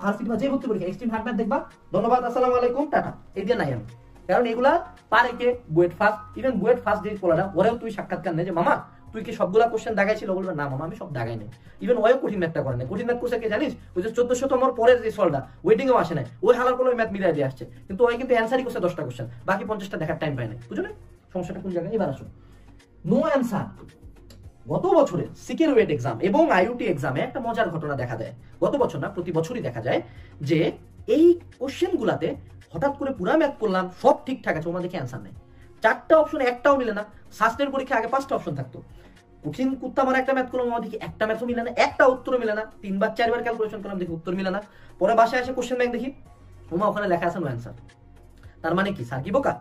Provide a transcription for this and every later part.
Varsity বা যে ভর্তি পরীক্ষা এক্সট্রিম হার্ড ম্যাথ দেখবা, ধন্যবাদ, আসসালামু আলাইকুম, টাটা, এই দিয়ে নাই আমি। কারণ এগুলা পারে কে BUET first, even BUET first যে পড়াটা ওরাও তুই সাক্ষাৎকার নেই যে মামা তুই কি সবগুলা কোশ্চেন দাগাইছিল, বলবে না মামা আমি সব দাগাই নাই। ইভেন ওয়ও কঠিন ম্যাথটা করে নাই। কঠিন ম্যাথ করছে কে জানিস, ওই যে 1400তম পরের যে সলটা ওয়েটিং এও আসে নাই, ওই হালার কোনো ম্যাথ মিলাই দিয়ে আসছে, কিন্তু ওই কিন্তু অ্যান্সারই করছে 10টা কোশ্চেন, বাকি 50টা দেখার টাইম পায় নাই। বুঝো না সমস্যাটা কোন জায়গায়? এবার আসো নো অ্যান্সার। গত বছরের সিকের ওয়েট এক্সাম এবং আইইউটি এক্সামে একটা মজার ঘটনা দেখা যায়, গত বছর না প্রতি বছরই দেখা যায় যে এই কোশ্চেন গুলাতে হঠাৎ করে পুরা ম্যাথ করলাম সব ঠিকঠাক আছে, ওর দেখে অ্যান্সার নেই, 4টা অপশন একটাও মিলে না। শাস্ত্রের পরীক্ষা আগে 5টা অপশন থাকতো, কঠিন কুত্তা মারা একটা ম্যাথ করলাম, দেখি একটা ম্যাথও মিলে না, একটা উত্তরও মিলে না, 3বার 4বার ক্যালকুলেশন করলাম দেখি উত্তর মিলে না। পরে বাসায় এসে কোশ্চেন ব্যাংক দেখি ওমা ওখানে লেখা আছে নো অ্যান্সার। তার মানে কি স্যার কি বোকা?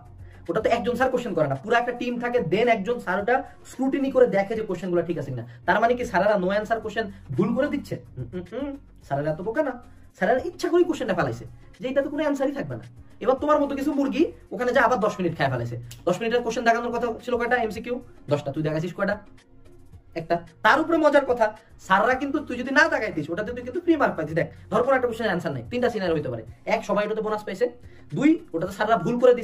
ওটা তো একজন স্যার কোশ্চেন করে না, পুরো একটা টিম থাকে, দেন একজন স্যার ওটা স্ক্রুটিনি করে দেখে যে কোশ্চেনগুলো ঠিক আছে কিনা। তার মানে কি স্যারেরা নো অ্যান্সার কোশ্চেন ভুল করে দিচ্ছে? স্যারেরা তো বোকা না, স্যারেরা ইচ্ছা করে কোশ্চেনটা ফেলাইছে যে এটা তো কোনো অ্যান্সারই থাকবে না। এবার তোমার মতো কিছু মুরগি ওখানে যা আবার 10 মিনিট খেয়ে ফেলাইছে। 10 মিনিটের কোশ্চেন দেখানোর কথা ছিল কয়টা? এমসিকিউ 10টা, তুই দেখাইছিস কয়টা? একটা। তার উপরে মজার কথা স্যাররা কিন্তু তুই যদি না দেখাইতিস ওটাতে তুই কিন্তু ফ্রি মার্ক পাইছিস। দেখ ধর কোনো একটা কোশ্চেনের অ্যান্সার নাই, 3টা সিনারি হতে পারে, এক সবাই ওটাতে বোনাস পাইছে, 2 ওটাতে স্যাররা ভুল করে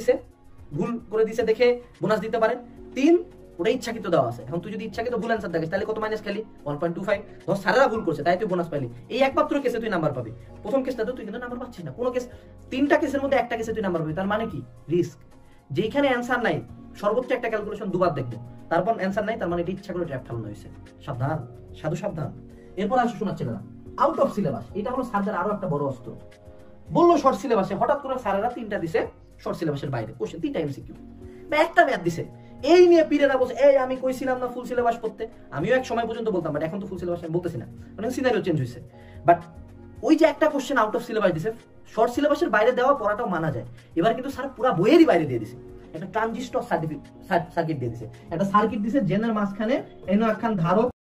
দিছে দেখে বোনাস দিতে পারে, 3 ওটা ইচ্ছাকৃত দেওয়া আছে। এখন তুই যদি ইচ্ছাকৃত ভুল অ্যান্সার দেখিস তাহলে কত মাইনাস খালি 1.25। ধর স্যাররা ভুল করছে তাই তুই বোনাস পাইলি, এই একমাত্র কেসে তুই নাম্বার পাবি। প্রথম কেসটাতে তুই কিন্তু নাম্বার পাচ্ছিস না, কোনো কেস 3টা কেসের মধ্যে একটা কেসে তুই নাম্বার পাবি। তার মানে কি রিস্ক, যেখানে অ্যান্সার নাই সর্বোচ্চ একটা ক্যালকুলেশন দুবার দেখবো, তারপর অ্যান্সার নাই, তার মানে এটা ইচ্ছা করে ট্র্যাপ ঠালানো হয়েছে। সাবধান, সাধু সাবধান। এরপর আসো শোনাচ্ছে না আউট অফ সিলেবাস, এটা হলো স্যারদের আরো একটা বড় অস্ত্র। বললো শর্ট সিলেবাসে, হঠাৎ করে স্যারেরা 3টা দিছে শর্ট সিলেবাসের বাইরে কোশ্চেন, 3টা এমসিকিউ বা একটা ম্যাথ দিছে, এই নিয়ে পিরেরা বসে এই আমি কইছিলাম না ফুল সিলেবাস পড়তে। আমিও এক সময় পর্যন্ত বলতাম, বাট এখন তো ফুল সিলেবাস আমি বলতেছি না, মানে সিনারিও চেঞ্জ হয়েছে। বাট ওই যে একটা কোশ্চেন আউট অফ সিলেবাস দিছে, শর্ট সিলেবাসের বাইরে দেওয়া পড়াটাও মানা যায়। এবার কিন্তু স্যার পুরো বইয়েরই বাইরে দিয়ে দিছে, একটা ট্রানজিস্টর সার্কিট দিয়ে দিছে, একটা সার্কিট দিছে জেনের মাঝখানে এনো একখান ধারক